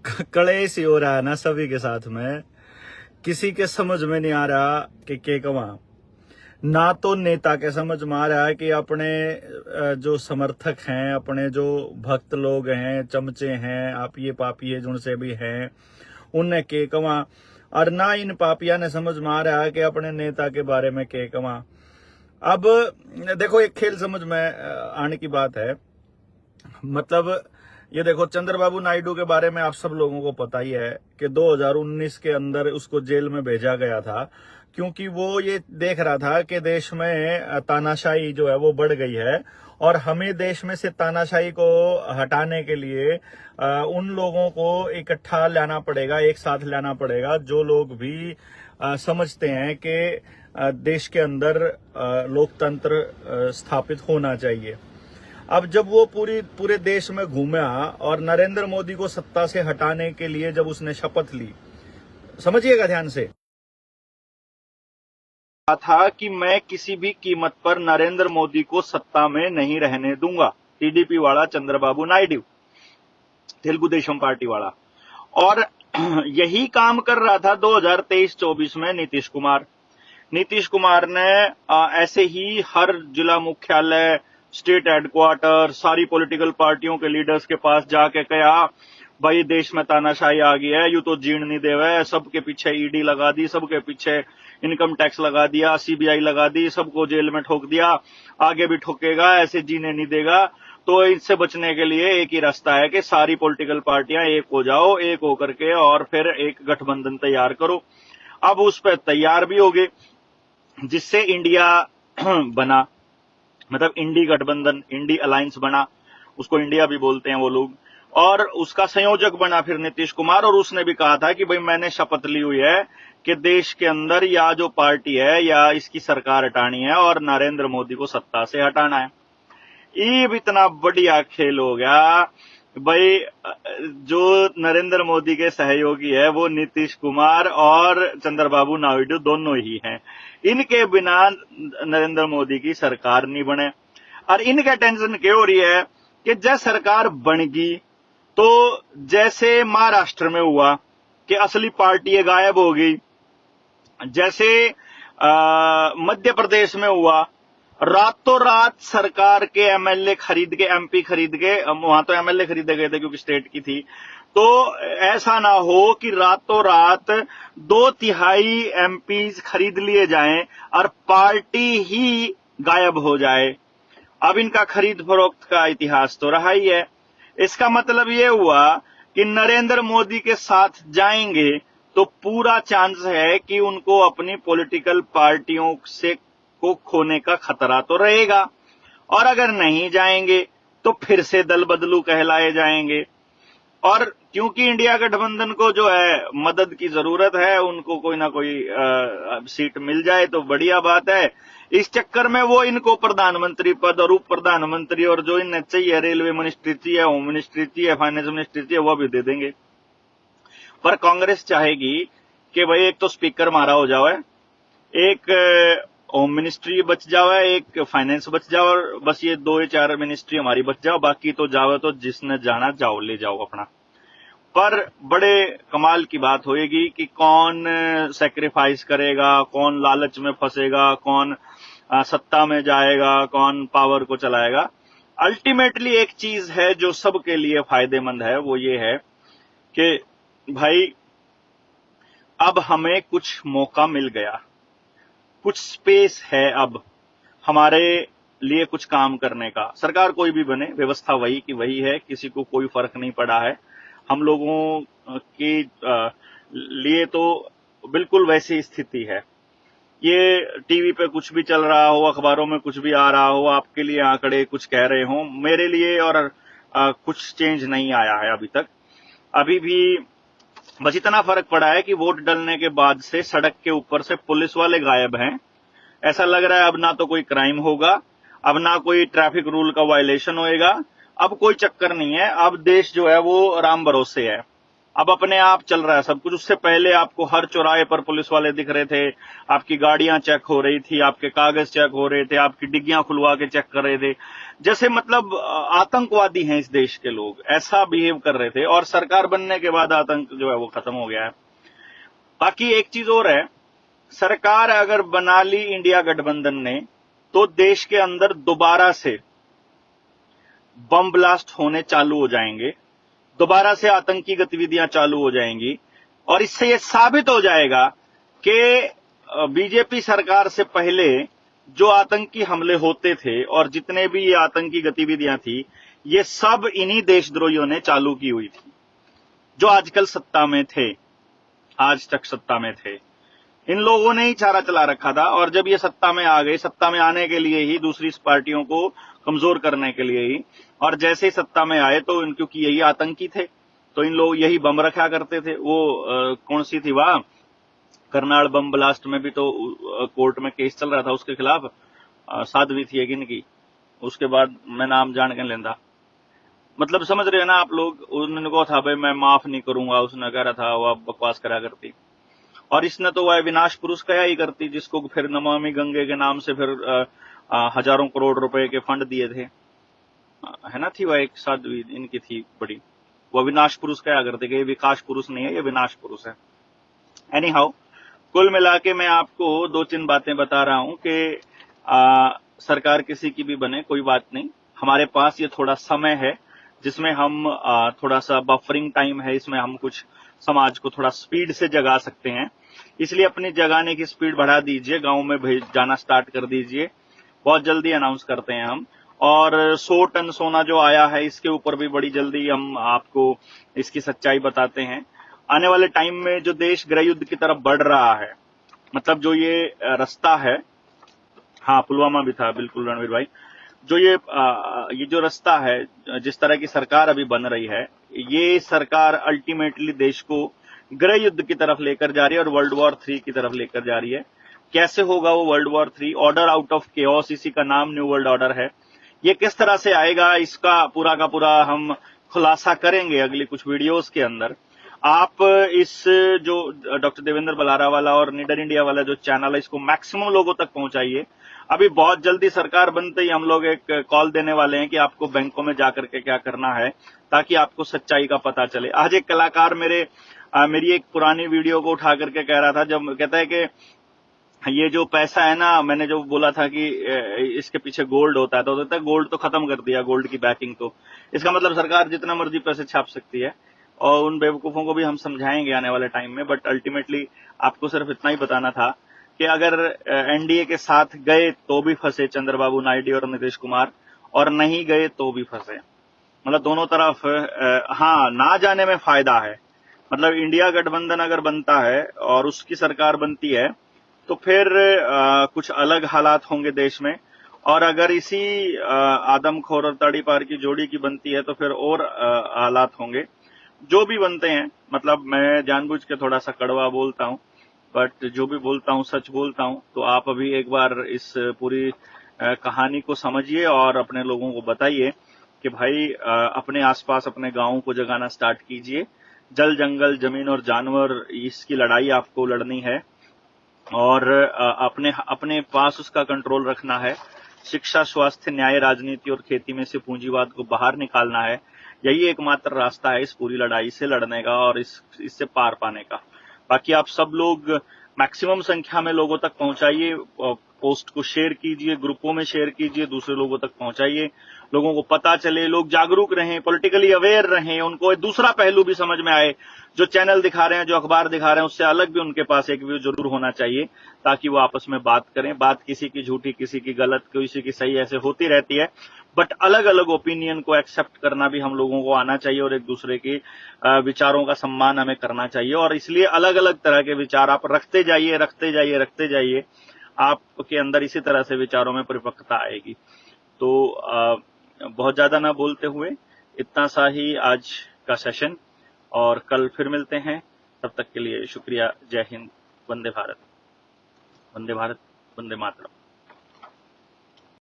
कलेश ही हो रहा है ना सभी के साथ में। किसी के समझ में नहीं आ रहा कि के कमा, ना तो नेता के समझ में आ रहा है कि अपने जो समर्थक हैं, अपने जो भक्त लोग हैं, चमचे हैं, आप ये पापिये जिनसे भी हैं, उन्हें के कमा, और ना इन पापिया ने समझ में आ रहा है कि अपने नेता के बारे में के कमा। अब देखो, एक खेल समझ में आने की बात है। मतलब ये देखो, चंद्रबाबू नायडू के बारे में आप सब लोगों को पता ही है कि 2019 के अंदर उसको जेल में भेजा गया था, क्योंकि वो ये देख रहा था कि देश में तानाशाही जो है वो बढ़ गई है, और हमें देश में से तानाशाही को हटाने के लिए उन लोगों को इकट्ठा लाना पड़ेगा, एक साथ लाना पड़ेगा, जो लोग भी समझते हैं कि देश के अंदर लोकतंत्र स्थापित होना चाहिए। अब जब वो पूरे देश में घूमा और नरेंद्र मोदी को सत्ता से हटाने के लिए जब उसने शपथ ली, समझिएगा ध्यान से, था कि मैं किसी भी कीमत पर नरेंद्र मोदी को सत्ता में नहीं रहने दूंगा। टीडीपी वाला चंद्रबाबू नायडू, तेलुगु देशम पार्टी वाला। और यही काम कर रहा था 2023-24 में नीतीश कुमार। नीतीश कुमार ने ऐसे ही हर जिला मुख्यालय, स्टेट हेडक्वार्टर, सारी पॉलिटिकल पार्टियों के लीडर्स के पास जाके कहा, भाई देश में तानाशाही आ गई है, यू तो जीण नहीं देवे, सबके पीछे ईडी लगा दी, सबके पीछे इनकम टैक्स लगा दिया, सीबीआई लगा दी, सबको जेल में ठोक दिया, आगे भी ठोकेगा, ऐसे जीने नहीं देगा। तो इससे बचने के लिए एक ही रास्ता है कि सारी पॉलिटिकल पार्टियां एक हो जाओ, एक होकर के और फिर एक गठबंधन तैयार करो। अब उस पर तैयार भी हो गए, जिससे इंडिया बना, मतलब इंडी गठबंधन, इंडी अलायंस बना, उसको इंडिया भी बोलते हैं वो लोग। और उसका संयोजक बना फिर नीतीश कुमार, और उसने भी कहा था कि भाई मैंने शपथ ली हुई है कि देश के अंदर या जो पार्टी है या इसकी सरकार हटानी है और नरेंद्र मोदी को सत्ता से हटाना है। ये भी इतना बढ़िया खेल हो गया भाई। जो नरेंद्र मोदी के सहयोगी है वो नीतीश कुमार और चंद्रबाबू नायडू दोनों ही हैं। इनके बिना नरेंद्र मोदी की सरकार नहीं बने। और इनका टेंशन क्या हो रही है कि जब सरकार बनेगी तो जैसे महाराष्ट्र में हुआ कि असली पार्टी गायब हो गई, जैसे मध्य प्रदेश में हुआ, रातों रात सरकार के एमएलए खरीद के, एमपी खरीद के, वहां तो एमएलए खरीदे गए थे क्योंकि स्टेट की थी, तो ऐसा ना हो कि रातों रात 2/3 एमपीज खरीद लिए जाएं और पार्टी ही गायब हो जाए। अब इनका खरीद फरोख्त का इतिहास तो रहा ही है। इसका मतलब ये हुआ कि नरेंद्र मोदी के साथ जाएंगे तो पूरा चांस है कि उनको अपनी पॉलिटिकल पार्टियों से को खोने का खतरा तो रहेगा, और अगर नहीं जाएंगे तो फिर से दल बदलू कहलाए जाएंगे। और क्योंकि इंडिया गठबंधन को जो है मदद की जरूरत है, उनको कोई ना कोई सीट मिल जाए तो बढ़िया बात है। इस चक्कर में वो इनको प्रधानमंत्री पद और उप प्रधानमंत्री और जो इन्हें चाहिए, रेलवे मिनिस्ट्री चाहिए, होम मिनिस्ट्री चाहिए, फाइनेंस मिनिस्ट्री चाहिए, वो भी दे देंगे। पर कांग्रेस चाहेगी कि भाई एक तो स्पीकर मारा हो जाए, एक होम मिनिस्ट्री बच जावे, एक फाइनेंस बच जाओ, और बस ये 2 या 4 मिनिस्ट्री हमारी बच जाओ, बाकी तो जाओ तो जिसने जाना जाओ ले जाओ अपना। पर बड़े कमाल की बात होएगी कि कौन सैक्रिफाइस करेगा, कौन लालच में फंसेगा, कौन सत्ता में जाएगा, कौन पावर को चलाएगा। अल्टीमेटली एक चीज है जो सबके लिए फायदेमंद है, वो ये है कि भाई अब हमें कुछ मौका मिल गया, कुछ स्पेस है अब हमारे लिए कुछ काम करने का। सरकार कोई भी बने, व्यवस्था वही की वही है, किसी को कोई फर्क नहीं पड़ा है। हम लोगों के लिए तो बिल्कुल वैसी स्थिति है। ये टीवी पे कुछ भी चल रहा हो, अखबारों में कुछ भी आ रहा हो, आपके लिए आंकड़े कुछ कह रहे हो, मेरे लिए और कुछ चेंज नहीं आया है अभी तक। अभी भी बस इतना फर्क पड़ा है कि वोट डलने के बाद से सड़क के ऊपर से पुलिस वाले गायब हैं। ऐसा लग रहा है अब ना तो कोई क्राइम होगा, अब ना कोई ट्रैफिक रूल का वायलेशन होएगा, अब कोई चक्कर नहीं है। अब देश जो है वो राम भरोसे है। अब अपने आप चल रहा है सब कुछ। उससे पहले आपको हर चौराहे पर पुलिस वाले दिख रहे थे, आपकी गाड़ियां चेक हो रही थी, आपके कागज चेक हो रहे थे, आपकी डिग्गियां खुलवा के चेक कर रहे थे, जैसे मतलब आतंकवादी हैं इस देश के लोग, ऐसा बिहेव कर रहे थे। और सरकार बनने के बाद आतंक जो है वो खत्म हो गया है। बाकी एक चीज और है, सरकार अगर बना ली इंडिया गठबंधन ने, तो देश के अंदर दोबारा से बम ब्लास्ट होने चालू हो जाएंगे, दोबारा से आतंकी गतिविधियां चालू हो जाएंगी। और इससे यह साबित हो जाएगा कि बीजेपी सरकार से पहले जो आतंकी हमले होते थे और जितने भी ये आतंकी गतिविधियां थी, ये सब इन्हीं देशद्रोहियों ने चालू की हुई थी, जो आजकल सत्ता में थे, आज तक सत्ता में थे। इन लोगों ने ही चारा चला रखा था। और जब ये सत्ता में आ गए, सत्ता में आने के लिए ही, दूसरी पार्टियों को कमजोर करने के लिए ही, और जैसे ही सत्ता में आए तो क्योंकि यही आतंकी थे, तो इन लोग यही बम रखा करते थे। वो कौन सी थी वह करनाल बम ब्लास्ट में भी तो कोर्ट में केस चल रहा था उसके खिलाफ, साध्वी थी एक इनकी, उसके बाद मैं नाम जान के लेंदा, मतलब समझ रहे हैं ना आप लोग। उन्होंने कहा था भाई मैं माफ नहीं करूंगा, उसने कह रहा था वह बकवास करा करती। और इसने तो वह विनाश पुरुष कया ही करती, जिसको फिर नमामि गंगे के नाम से फिर हजारों करोड़ रुपए के फंड दिए थे, है ना। थी वह एक साध्वी इनकी थी बड़ी, वह विनाश पुरुष कया करते कि ये विकास पुरुष नहीं है, ये विनाश पुरुष है। एनी हाउ, कुल मिला के मैं आपको 2-3 बातें बता रहा हूं कि सरकार किसी की भी बने कोई बात नहीं, हमारे पास ये थोड़ा समय है जिसमें हम थोड़ा सा बफरिंग टाइम है, इसमें हम कुछ समाज को थोड़ा स्पीड से जगा सकते हैं। इसलिए अपनी जगाने की स्पीड बढ़ा दीजिए, गांव में भेज जाना स्टार्ट कर दीजिए, बहुत जल्दी अनाउंस करते हैं हम। और 100 टन सोना जो आया है, इसके ऊपर भी बड़ी जल्दी हम आपको इसकी सच्चाई बताते हैं। आने वाले टाइम में जो देश गृह युद्ध की तरफ बढ़ रहा है, मतलब जो ये रास्ता है, हाँ पुलवामा भी था बिल्कुल रणवीर भाई, जो ये जो रास्ता है, जिस तरह की सरकार अभी बन रही है, ये सरकार अल्टीमेटली देश को गृह युद्ध की तरफ लेकर जा रही है और वर्ल्ड वॉर 3 की तरफ लेकर जा रही है। कैसे होगा वो world war 3? Order out of chaos, इसी का नाम न्यू वर्ल्ड ऑर्डर है। ये किस तरह से आएगा, इसका पूरा का पूरा हम खुलासा करेंगे अगली कुछ वीडियोस के अंदर। आप इस जो डॉक्टर देवेंद्र बलारा वाला और निडर इंडिया वाला जो चैनल है, इसको मैक्सिमम लोगों तक पहुंचाइए। अभी बहुत जल्दी सरकार बनते ही हम लोग एक कॉल देने वाले हैं कि आपको बैंकों में जाकर के क्या करना है, ताकि आपको सच्चाई का पता चले। आज एक कलाकार मेरी एक पुरानी वीडियो को उठा करके कह रहा था, जब कहता है कि ये जो पैसा है ना, मैंने जो बोला था कि इसके पीछे गोल्ड होता है, तो कहता है गोल्ड तो खत्म कर दिया, गोल्ड की बैकिंग। तो इसका मतलब सरकार जितना मर्जी पैसे छाप सकती है, और उन बेवकूफों को भी हम समझाएंगे आने वाले टाइम में। बट अल्टीमेटली आपको सिर्फ इतना ही बताना था कि अगर एनडीए के साथ गए तो भी फंसे चंद्रबाबू नायडू और नीतीश कुमार, और नहीं गए तो भी फंसे। मतलब दोनों तरफ हाँ, ना जाने में फायदा है। मतलब इंडिया गठबंधन अगर बनता है और उसकी सरकार बनती है, तो फिर कुछ अलग हालात होंगे देश में। और अगर इसी आदमखोर और तड़ीपार की जोड़ी की बनती है, तो फिर और हालात होंगे। जो भी बनते हैं, मतलब मैं जानबूझ के थोड़ा सा कड़वा बोलता हूं, बट जो भी बोलता हूं सच बोलता हूं। तो आप अभी एक बार इस पूरी कहानी को समझिए और अपने लोगों को बताइए कि भाई अपने आसपास अपने गांवों को जगाना स्टार्ट कीजिए। जल जंगल जमीन और जानवर, इसकी लड़ाई आपको लड़नी है, और अपने अपने पास उसका कंट्रोल रखना है। शिक्षा, स्वास्थ्य, न्याय, राजनीति और खेती में से पूंजीवाद को बाहर निकालना है। यही एकमात्र रास्ता है इस पूरी लड़ाई से लड़ने का और इससे पार पाने का। बाकी आप सब लोग मैक्सिमम संख्या में लोगों तक पहुंचाइए, पोस्ट को शेयर कीजिए, ग्रुपों में शेयर कीजिए, दूसरे लोगों तक पहुंचाइए, लोगों को पता चले, लोग जागरूक रहें, पॉलिटिकली अवेयर रहें, उनको एक दूसरा पहलू भी समझ में आए। जो चैनल दिखा रहे हैं, जो अखबार दिखा रहे हैं, उससे अलग भी उनके पास एक व्यू जरूर होना चाहिए, ताकि वो आपस में बात करें। बात किसी की झूठी, किसी की गलत, किसी की सही ऐसे होती रहती है, बट अलग अलग ओपिनियन को एक्सेप्ट करना भी हम लोगों को आना चाहिए, और एक दूसरे के विचारों का सम्मान हमें करना चाहिए। और इसलिए अलग अलग तरह के विचार आप रखते जाइए, रखते जाइए, रखते जाइए, आपके अंदर इसी तरह से विचारों में परिपक्वता आएगी। तो बहुत ज्यादा ना बोलते हुए इतना सा ही आज का सेशन, और कल फिर मिलते हैं। तब तक के लिए शुक्रिया। जय हिंद। वंदे भारत, वंदे भारत, वंदे मातरम।